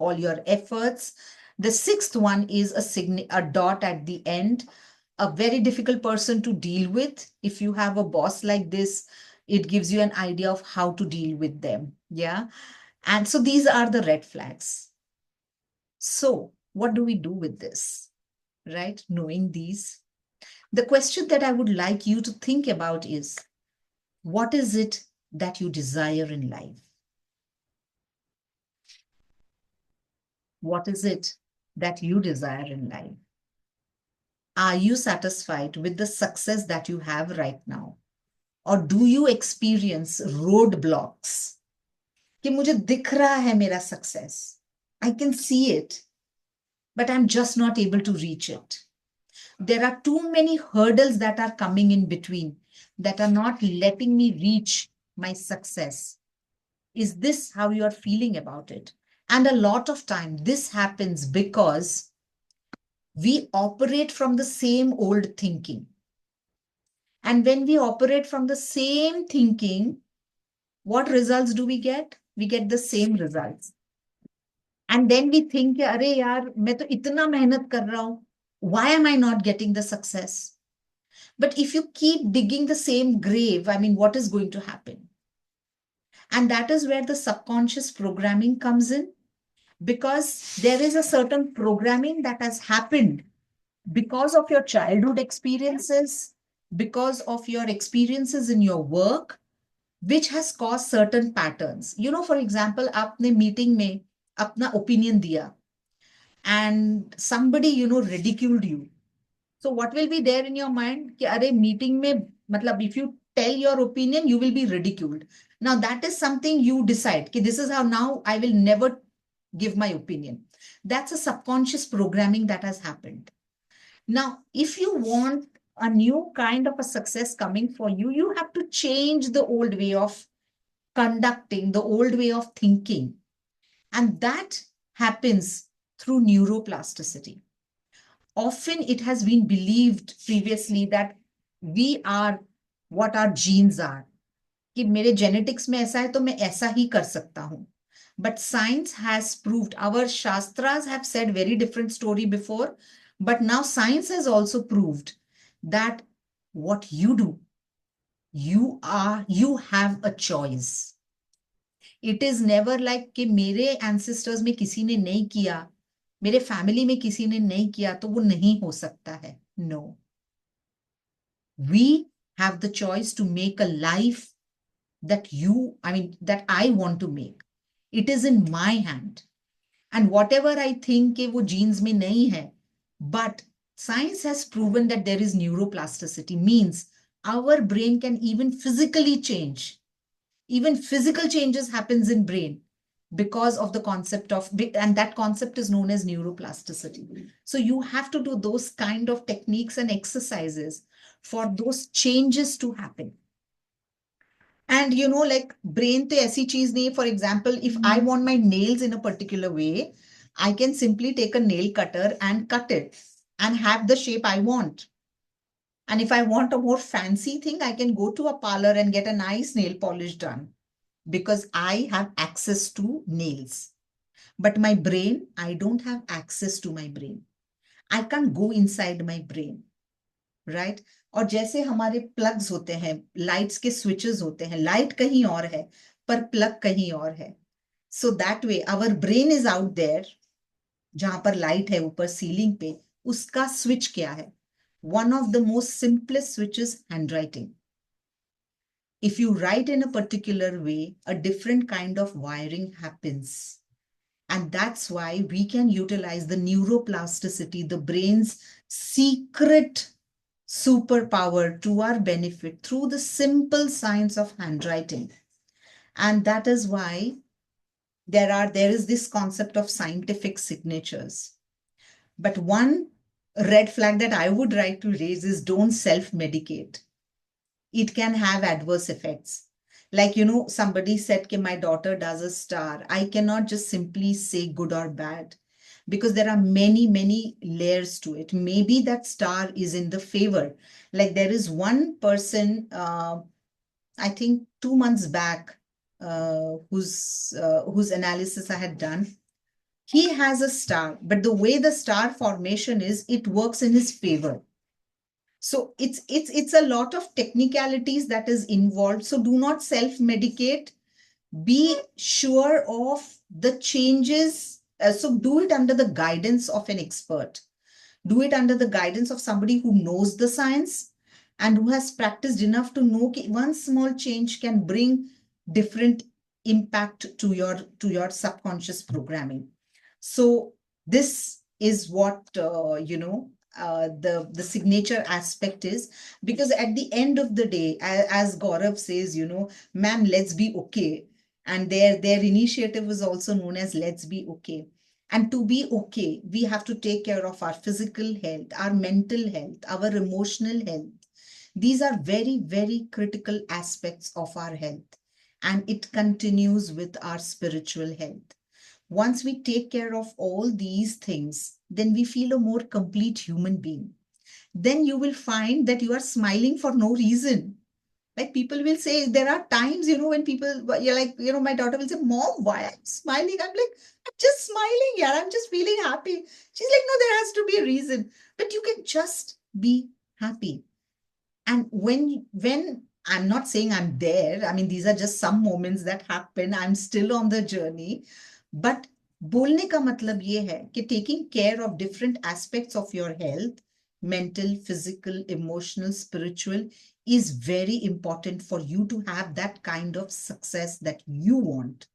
all your efforts. The sixth one is a dot at the end. A very difficult person to deal with. If you have a boss like this, it gives you an idea of how to deal with them. Yeah. And so these are the red flags. So what do we do with this? Right? Knowing these. The question that I would like you to think about is, what is it that you desire in life? What is it that you desire in life? Are you satisfied with the success that you have right now? Or do you experience roadblocks? कि मुझे दिख रहा है मेरा success. I can see it, but I'm just not able to reach it. There are too many hurdles that are coming in between that are not letting me reach my success. Is this how you are feeling about it? And a lot of time this happens because we operate from the same old thinking. And when we operate from the same thinking, what results do we get? We get the same results. And then we think, अरे यार मैं तो इतना मेहनत कर रहा हूं. Why am I not getting the success? But if you keep digging the same grave, I mean, what is going to happen? And that is where the subconscious programming comes in, because there is a certain programming that has happened because of your childhood experiences, because of your experiences in your work, which has caused certain patterns. You know, for example, आपने meeting में अपना opinion दिया and somebody, ridiculed you. So what will be there in your mind? कि अरे meeting में, मतलब if you tell your opinion, you will be ridiculed. Now that is something you decide. कि this is how now I will never give my opinion. That's a subconscious programming that has happened. Now, if you want a new kind of a success coming for you, you have to change the old way of conducting, the old way of thinking. And that happens through neuroplasticity. Often it has been believed previously that we are what our genes are. कि मेरे genetics में ऐसा है तो मैं ऐसा ही कर सकता हूं. But science has proved, our Shastras have said very different story before, but now science has also proved that what you do, you have a choice. It is never like कि मेरे ancestors में किसी ने नहीं किया, मेरे family में किसी ने नहीं किया तो वो नहीं हो सकता है. No. We have the choice to make a life that that I want to make. It is in my hand. And whatever I think कि वो genes में नहीं है, but science has proven that there is neuroplasticity, means our brain can even physically change. Even physical changes happens in brain because of the concept of, and that concept is known as neuroplasticity. So you have to do those kind of techniques and exercises for those changes to happen. And like brain to ऐसी चीज नहीं. For example, if I want my nails in a particular way, I can simply take a nail cutter and cut it and have the shape I want. And if I want a more fancy thing, I can go to a parlor and get a nice nail polish done because I have access to nails. But my brain, I don't have access to my brain. I can't go inside my brain. Right. और जैसे हमारे plugs होते हैं, lights के switches होते हैं, light कहीं और है पर प्लग कहीं और है. So that way our brain is out there, जहां पर लाइट है ऊपर सीलिंग पे, उसका स्विच क्या है? One of the most simplest switch is hand writing. If you write in a particular way, a different kind of wiring happens. And that's why we can utilize the neuroplasticity, the brain's secret superpower to our benefit through the simple science of handwriting. And that is why there is this concept of scientific signatures. But one red flag that I would like to raise is don't self-medicate. It can have adverse effects. Like, somebody said, "Ki my daughter does a star." I cannot just simply say good or bad, because there are many, many layers to it. Maybe that star is in the favor. Like there is one person, I think 2 months back, whose analysis I had done. He has a star, but the way the star formation is, it works in his favor. So it's a lot of technicalities that is involved. So do not self-medicate. Be sure of the changes. So do it under the guidance of an expert. Do it under the guidance of somebody who knows the science and who has practiced enough to know that one small change can bring different impact to your subconscious programming. So this is what the signature aspect is, because at the end of the day, as Gaurav says, ma'am, let's be okay. And their initiative is also known as Let's Be Okay. And to be okay, we have to take care of our physical health, our mental health, our emotional health. These are very, very critical aspects of our health. And it continues with our spiritual health. Once we take care of all these things, then we feel a more complete human being. Then you will find that you are smiling for no reason. Like people will say, there are times, when people, you're like, my daughter will say, Mom, why I'm smiling? I'm like, I'm just smiling, yeah, I'm just feeling happy. She's like, no, there has to be a reason. But you can just be happy. And when I'm not saying I'm there, I mean, these are just some moments that happen. I'm still on the journey. But बोलने का मतलब ये है कि taking care of different aspects of your health, mental, physical, emotional, spiritual, is very important for you to have that kind of success that you want.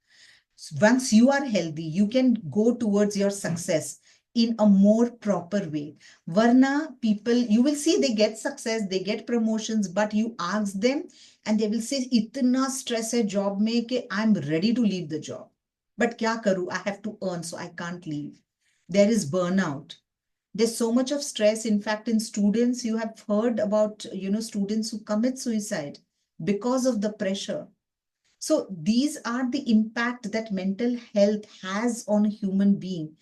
Once you are healthy, you can go towards your success in a more proper way. Varna, people, you will see they get success, they get promotions, but you ask them and they will say, Itna stress hai job mein ke I'm ready to leave the job. But kya karu? I have to earn, so I can't leave. There is burnout. There's so much of stress. In fact, in students, you have heard about, students who commit suicide because of the pressure. So these are the impact that mental health has on a human being.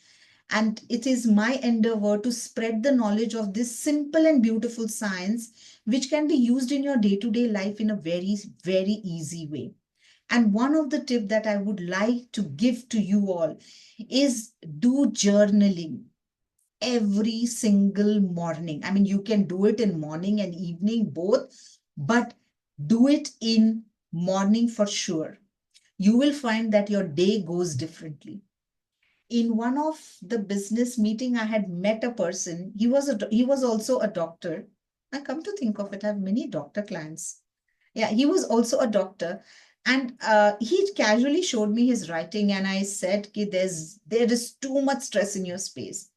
And it is my endeavor to spread the knowledge of this simple and beautiful science, which can be used in your day-to-day life in a very, very easy way. And one of the tips that I would like to give to you all is do journaling every single morning. I mean, you can do it in morning and evening both, but do it in morning for sure. You will find that your day goes differently. In one of the business meeting, I had met a person. He was also a doctor. I come to think of it, I have many doctor clients. Yeah, he was also a doctor. And he casually showed me his writing, and I said, Ki, there is too much stress in your space.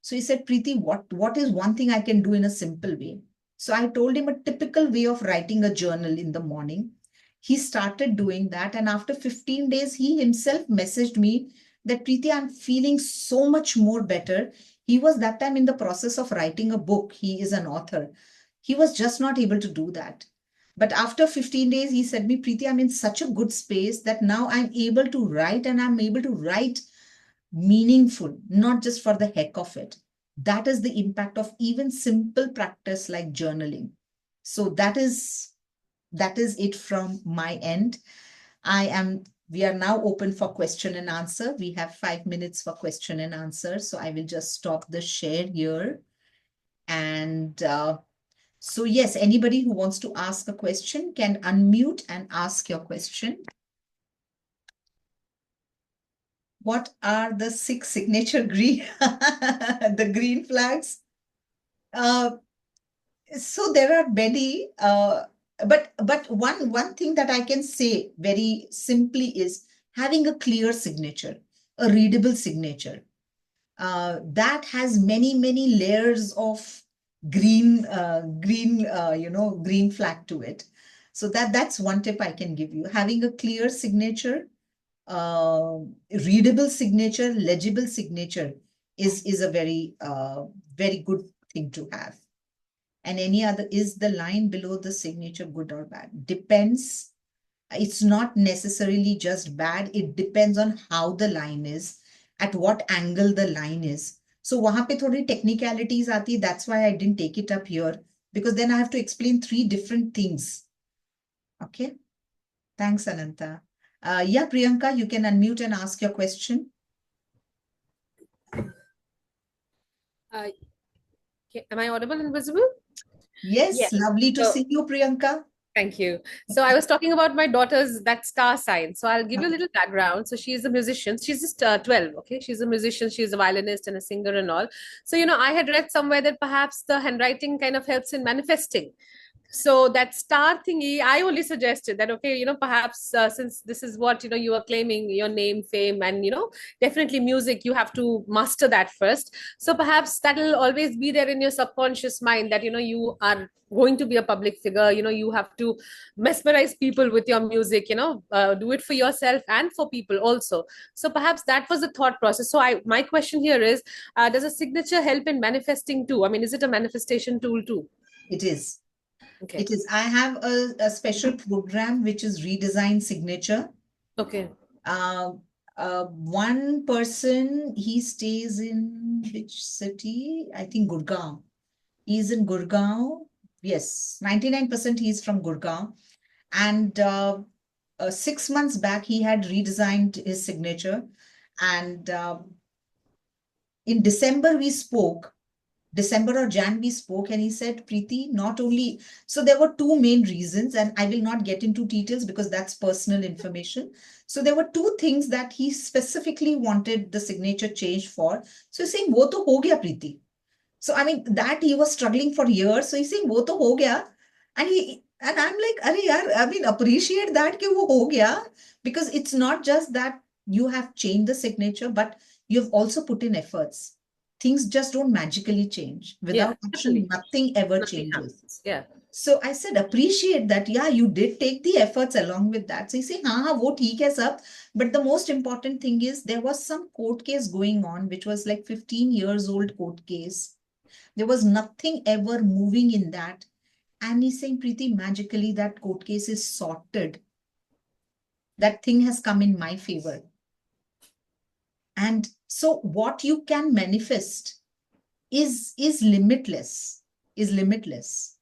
So he said, Preeti, what is one thing I can do in a simple way? So I told him a typical way of writing a journal in the morning. He started doing that. And after 15 days, he himself messaged me that, Preeti, I'm feeling so much more better. He was that time in the process of writing a book. He is an author. He was just not able to do that. But after 15 days, he said me, Preeti, I'm in such a good space that now I'm able to write, and I'm able to write meaningful, not just for the heck of it. That is the impact of even simple practice like journaling. So that is it from my end. We are now open for question and answer. We have 5 minutes for question and answer. So I will just stop the share here. And so yes, anybody who wants to ask a question can unmute and ask your question. What are the 6 signature green, the green flags? Uh, so there are many, but one thing that I can say very simply is having a clear signature, a readable signature. That has many layers of green flag to it. So that's one tip I can give you. Having a clear signature, uh, readable signature, legible signature is a very good thing to have. And any other, is the line below the signature good or bad? Depends. It's not necessarily just bad. It depends on how the line is, at what angle the line is. So वहां पे थोड़ी technicalities आती. That's why I didn't take it up here, because then I have to explain 3 different things. Okay. Thanks, Ananta. Yeah, Priyanka, you can unmute and ask your question. Am I audible and visible? Yes, Yes. lovely to So, see you, Priyanka. Thank you. So I was talking about my daughter's that star sign. So I'll give you a Okay. little background. So she is a musician. She's just 12. Okay. She's a musician. She's a violinist and a singer and all. So, I had read somewhere that perhaps the handwriting kind of helps in manifesting. So that star thingy, I only suggested that, okay, perhaps since this is what, you are claiming your name, fame, and, definitely music, you have to master that first. So perhaps that'll always be there in your subconscious mind that, you are going to be a public figure. You have to mesmerize people with your music, do it for yourself and for people also. So perhaps that was the thought process. So my question here is, does a signature help in manifesting too? I mean, is it a manifestation tool too? It is. Okay. It is. I have a special program which is Redesign Signature. Okay. Uh, One person, he stays in which city? I think Gurgaon. He's in Gurgaon. Yes, 99% he's from Gurgaon. And 6 months back, he had redesigned his signature. And in December, we spoke. December or Jan, we spoke, and he said, Preeti, not only, so there were two main reasons, and I will not get into details because that's personal information. So there were two things that he specifically wanted the signature change for. So he's saying, wo to ho gaya, Preeti. So I mean that he was struggling for years. So he's saying, wo to ho gaya. And I'm like, Arey yaar, I mean, appreciate that कि wo ho gaya, because it's not just that you have changed the signature, but you've also put in efforts. Things just don't magically change. Yeah, Without action, certainly. nothing ever Nothing changes. happens. Yeah. So I said, appreciate that. Yeah, you did take the efforts along with that. So he said, हाँ हाँ वो ठीक है सब. But the most important thing is there was some court case going on, which was like 15 years old court case. There was nothing ever moving in that. And he's saying, Preeti, magically that court case is sorted. That thing has come in my favor. And so what you can manifest is limitless, is limitless.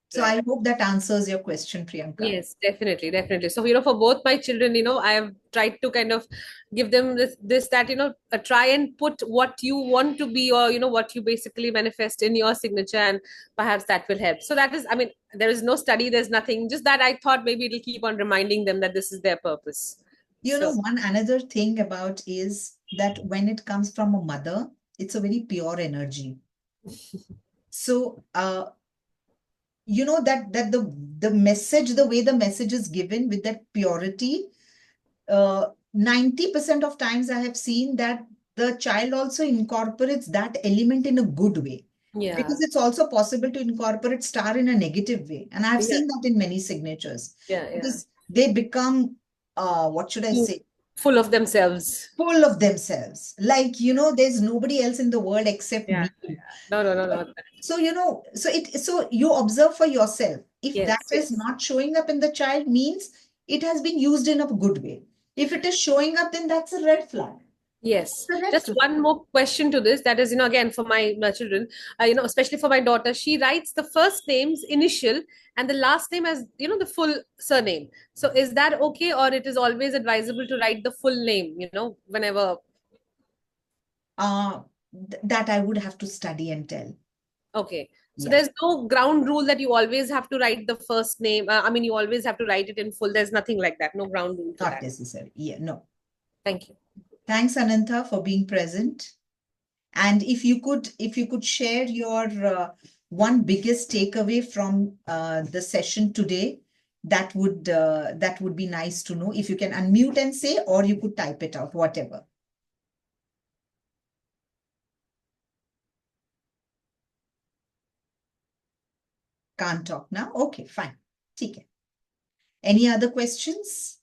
So Right. I hope that answers your question, Priyanka. Yes, definitely, definitely. So, for both my children, I have tried to kind of give them this that, try and put what you want to be, or, what you basically manifest in your signature, and perhaps that will help. So that is, I mean, there is no study, there's nothing, just that I thought maybe it'll keep on reminding them that this is their purpose. You know, So, one another thing about is that when it comes from a mother, it's a very pure energy. So, you know that the message, the way the message is given with that purity, 90% of times I have seen that the child also incorporates that element in a good way. yeah, Because it's also possible to incorporate star in a negative way. And I've yeah, seen that in many signatures. yeah, yeah. Because they become, what should I Too say? full of themselves. Full of themselves. Like, there's nobody else in the world except Yeah, me. yeah, yeah. No, no, no, But- not that. So, so you observe for yourself. If that Yes, is yes. not showing up in the child, means it has been used in a good way. If it is showing up, then that's a red flag. Yes. It's a red Just flag. one more question to this. That is, again, for my children, especially for my daughter, she writes the first name's initial and the last name as, the full surname. So is that okay, or it is always advisable to write the full name, whenever? That I would have to study and tell. Okay. So Yeah, there's no ground rule that you always have to write the first name. I mean, you always have to write it in full. There's nothing like that. No ground rule to not that. necessary. Yeah, no. Thank you. Thanks, Anantha, for being present. And if you could share your one biggest takeaway from the session today, that would be nice to know. If you can unmute and say, or you could type it out, whatever. Can't talk now. Okay, fine. ठीक है. Any other questions?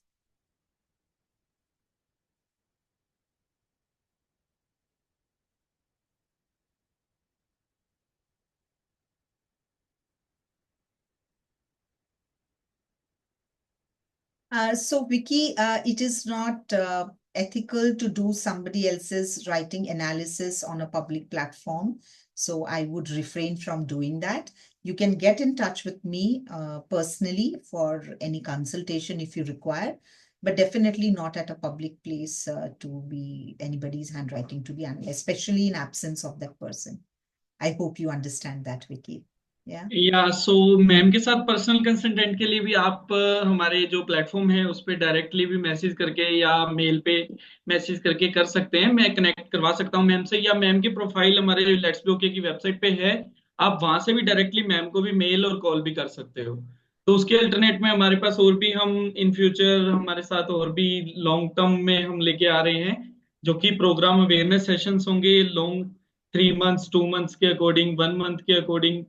So Vicky, it is not ethical to do somebody else's writing analysis on a public platform. So I would refrain from doing that. You can get in touch with me personally for any consultation if you require, but definitely not at a public place to be anybody's handwriting to be, especially in absence of that person. I hope you understand that, Vicky. Yeah. या so ma'am के साथ personal consultant के लिए भी आप हमारे जो platform है उस पे डायरेक्टली भी मैसेज करके या मेल पे मैसेज करके कर सकते हैं। मैं कनेक्ट करवा सकता हूँ मैम से, या मैम की प्रोफाइल हमारे लेट्स बी ओके की वेबसाइट पे है, आप वहां से भी डायरेक्टली मैम को भी मेल और कॉल भी कर सकते हो। तो उसके अल्टरनेट में हमारे पास और भी, हम इन फ्यूचर हमारे साथ और भी लॉन्ग टर्म में हम लेके आ रहे हैं, जो कि प्रोग्राम अवेयरनेस सेशंस होंगे लॉन्ग, 3 मंथ्स 2 मंथ्स के अकॉर्डिंग, 1 मंथ के अकॉर्डिंग,